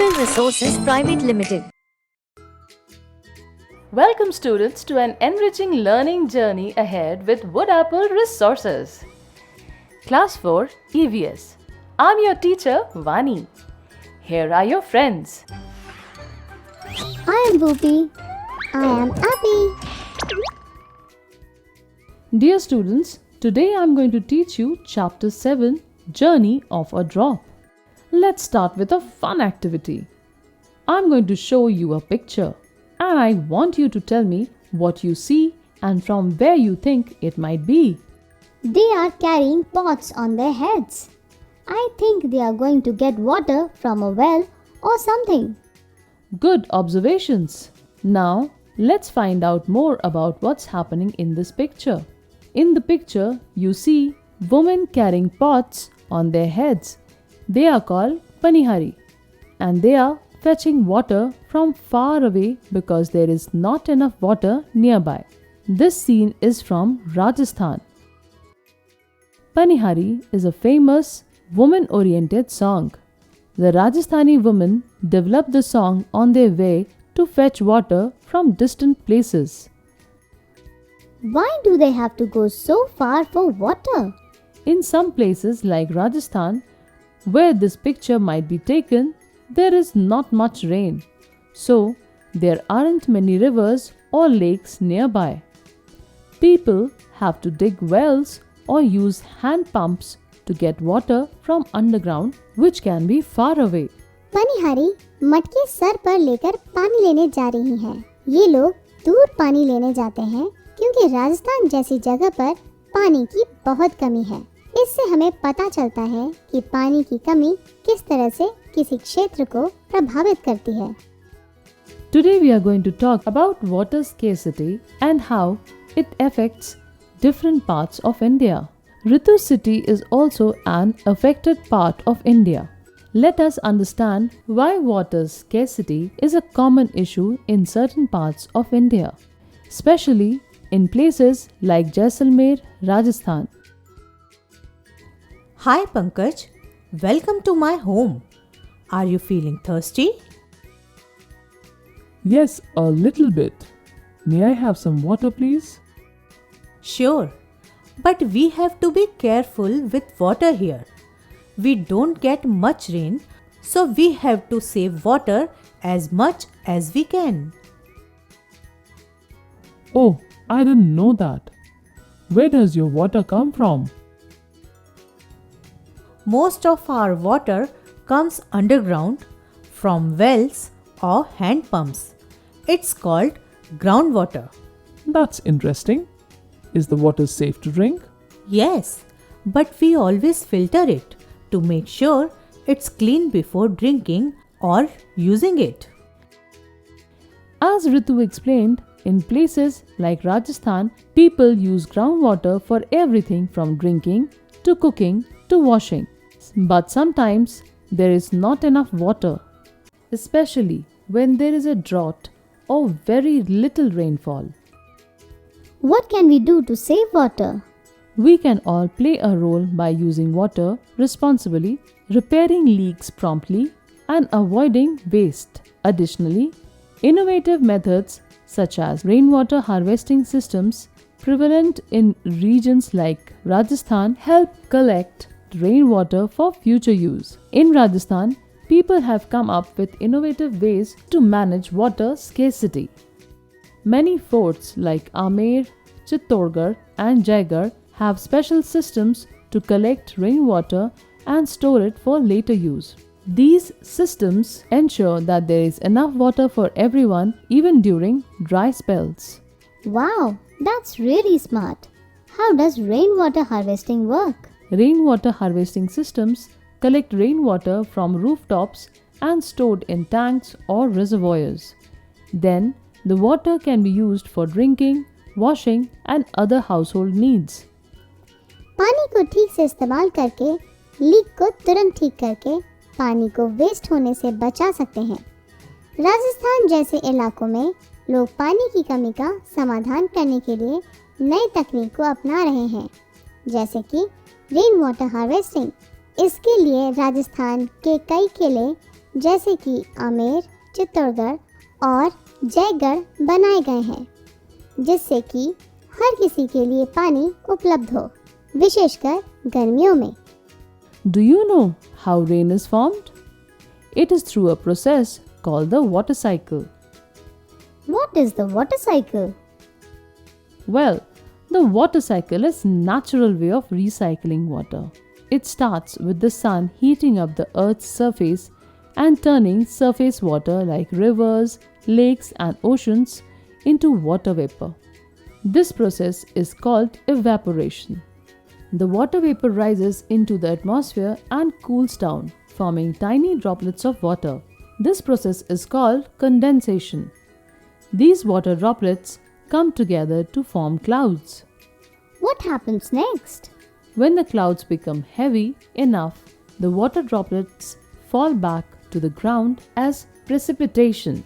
Municipal Resources Private Limited. Welcome students to an enriching learning journey ahead with Wood Apple Resources. Class 4 EVS. I'm your teacher Vani. Here are your friends. I am Bhupi. I am Abby. Dear students, today I'm going to teach you Chapter 7, Journey of a Drop. Let's start with a fun activity. I'm going to show you a picture and I want you to tell me what you see and from where you think it might be. They are carrying pots on their heads. I think they are going to get water from a well or something. Good observations. Now, let's find out more about what's happening in this picture. In the picture, you see women carrying pots on their heads. They are called panihari and they are fetching water from far away because there is not enough water nearby. This scene is from Rajasthan. Panihari is a famous woman-oriented song. The Rajasthani women developed the song on their way to fetch water from distant places. Why do they have to go so far for water? In some places like Rajasthan, where this picture might be taken, there is not much rain. So, there aren't many rivers or lakes nearby. People have to dig wells or use hand pumps to get water from underground, which can be far away. पनिहारी मटके sir पर लेकर पानी लेने जा रही हैं। ये लोग दूर पानी लेने जाते हैं क्योंकि राजस्थान जैसी जगह पर पानी की बहुत कमी है। इससे हमें पता चलता है कि पानी की कमी किस तरह से किसी क्षेत्र को प्रभावित करती है। Today we are going to talk about water scarcity and how it affects different parts of India. Ritu City is also an affected part of India. Let us understand why water scarcity is a common issue in certain parts of India, especially in places like Jaisalmer, Rajasthan. Hi Pankaj, welcome to my home. Are you feeling thirsty? Yes, a little bit. May I have some water, please? Sure, but we have to be careful with water here. We don't get much rain, so we have to save water as much as we can. Oh, I didn't know that. Where does your water come from? Most of our water comes underground from wells or hand pumps. It's called groundwater. That's interesting. Is the water safe to drink? Yes, but we always filter it to make sure it's clean before drinking or using it. As Ritu explained, in places like Rajasthan, people use groundwater for everything from drinking to cooking to washing. But sometimes there is not enough water, especially when there is a drought or very little rainfall. What can we do to save water? We can all play a role by using water responsibly, repairing leaks promptly, and avoiding waste. Additionally, innovative methods such as rainwater harvesting systems prevalent in regions like Rajasthan help collect rainwater for future use. In Rajasthan, people have come up with innovative ways to manage water scarcity. Many forts like Amer, Chittorgarh, and Jaigarh have special systems to collect rainwater and store it for later use. These systems ensure that there is enough water for everyone even during dry spells. Wow, that's really smart. How does rainwater harvesting work? Rainwater harvesting systems collect rainwater from rooftops and stored in tanks or reservoirs. Then, the water can be used for drinking, washing, and other household needs. पानी को ठीक से इस्तेमाल करके leak को तुरंत ठीक करके पानी को वेस्ट होने से बचा सकते हैं। राजस्थान जैसे इलाकों में लोग पानी की कमी का समाधान करने के लिए नई तकनीक को अपना रहे हैं, जैसे कि रेन वाटर हार्वेस्टिंग। इसके लिए राजस्थान के कई किले जैसे कि आमेर, चित्तौड़गढ़ और जयगढ़ बनाए गए हैं, जिससे कि हर किसी के लिए पानी उपलब्ध हो, विशेषकर गर्मियों में। Do you know how rain is formed? It is through a process called the water cycle. What is the water cycle? Well, the water cycle is natural way of recycling water. It starts with the sun heating up the earth's surface and turning surface water like rivers, lakes and oceans into water vapor. This process is called evaporation. The water vapor rises into the atmosphere and cools down, forming tiny droplets of water. This process is called condensation. These water droplets come together to form clouds. What happens next? When the clouds become heavy enough, the water droplets fall back to the ground as precipitation.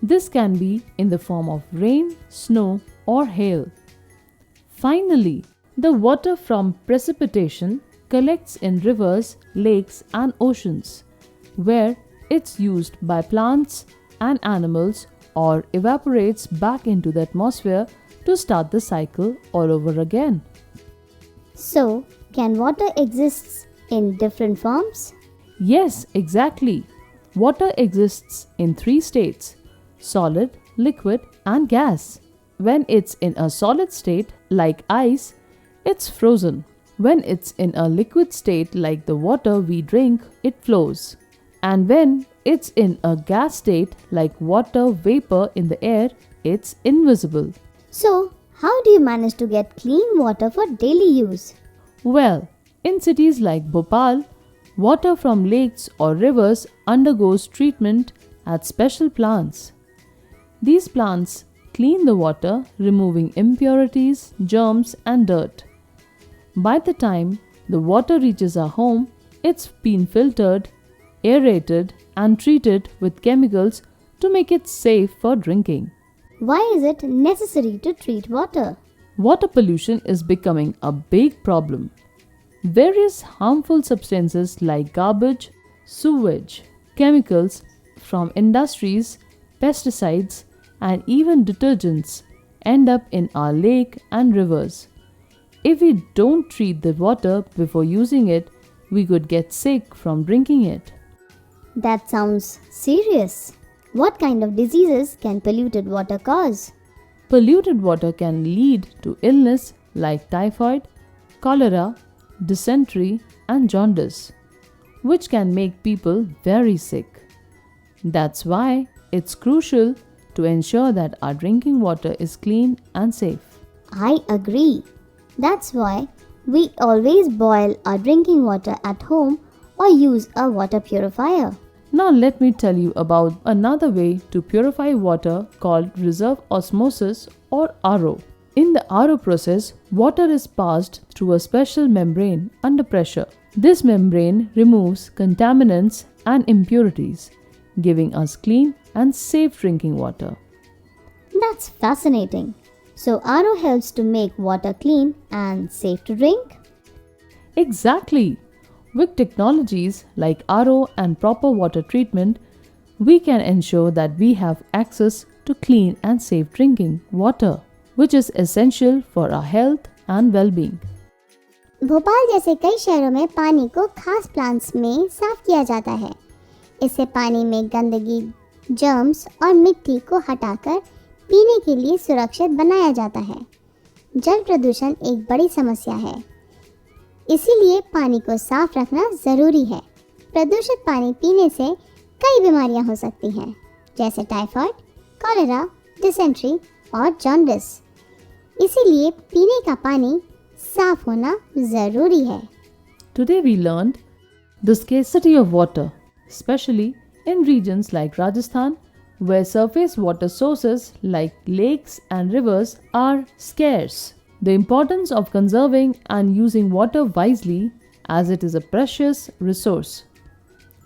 This can be in the form of rain, snow, or hail. Finally, the water from precipitation collects in rivers, lakes, and oceans, where it's used by plants and animals or evaporates back into the atmosphere to start the cycle all over again. So, can water exist in different forms? Yes, exactly. Water exists in 3 states: solid, liquid, and gas. When it's in a solid state, like ice, it's frozen. When it's in a liquid state, like the water we drink, it flows. And when it's in a gas state, like water vapor in the air, it's invisible. So, how do you manage to get clean water for daily use? Well, in cities like Bhopal, water from lakes or rivers undergoes treatment at special plants. These plants clean the water, removing impurities, germs, and dirt. By the time the water reaches our home, it's been filtered, aerated, and treated with chemicals to make it safe for drinking. Why is it necessary to treat water? Water pollution is becoming a big problem. Various harmful substances like garbage, sewage, chemicals from industries, pesticides, and even detergents end up in our lake and rivers. If we don't treat the water before using it, we could get sick from drinking it. That sounds serious. What kind of diseases can polluted water cause? Polluted water can lead to illness like typhoid, cholera, dysentery, and jaundice, which can make people very sick. That's why it's crucial to ensure that our drinking water is clean and safe. I agree. That's why we always boil our drinking water at home or use a water purifier. Now let me tell you about another way to purify water called reverse osmosis or RO. In the RO process, water is passed through a special membrane under pressure. This membrane removes contaminants and impurities, giving us clean and safe drinking water. That's fascinating. So RO helps to make water clean and safe to drink? Exactly. With technologies like RO and proper water treatment, we can ensure that we have access to clean and safe drinking water, which is essential for our health and well-being. Bhopal जैसे कई शहरों में पानी को खास plants में साफ किया जाता है। इससे पानी में गंदगी, जर्म्स और मिट्टी को हटाकर पीने के लिए सुरक्षित बनाया जाता है। जल प्रदूषण एक बड़ी समस्या है, इसीलिए पानी को साफ रखना ज़रूरी है। प्रदूषित पानी पीने से कई बीमारियां हो सकती हैं, जैसे टाइफाइड, कॉलेरा, डिसेंट्री और जॉन्डिस। इसीलिए पीने का पानी साफ होना ज़रूरी है। Today we learned the scarcity of water, especially in regions like Rajasthan, where surface water sources like lakes and rivers are scarce. The importance of conserving and using water wisely, as it is a precious resource.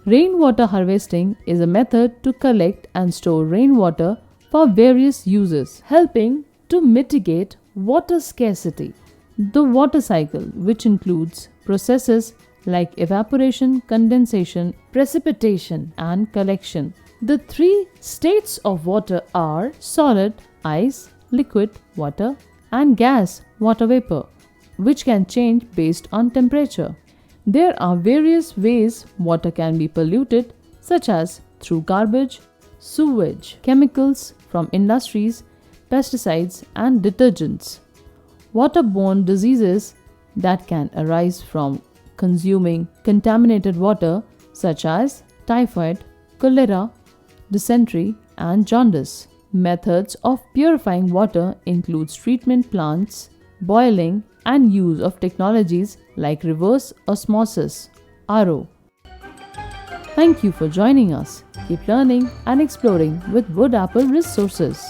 Rainwater harvesting is a method to collect and store rainwater for various uses, helping to mitigate water scarcity. The water cycle, which includes processes like evaporation, condensation, precipitation, and collection. The three states of water are solid, ice, liquid, water, and gas, water vapor, which can change based on temperature. There are various ways water can be polluted, such as through garbage, sewage, chemicals from industries, pesticides, and detergents. Waterborne diseases that can arise from consuming contaminated water, such as typhoid, cholera, dysentery, and jaundice. Methods of purifying water includes treatment plants, boiling, and use of technologies like reverse osmosis (RO). Thank you for joining us. Keep learning and exploring with Wood Apple Resources.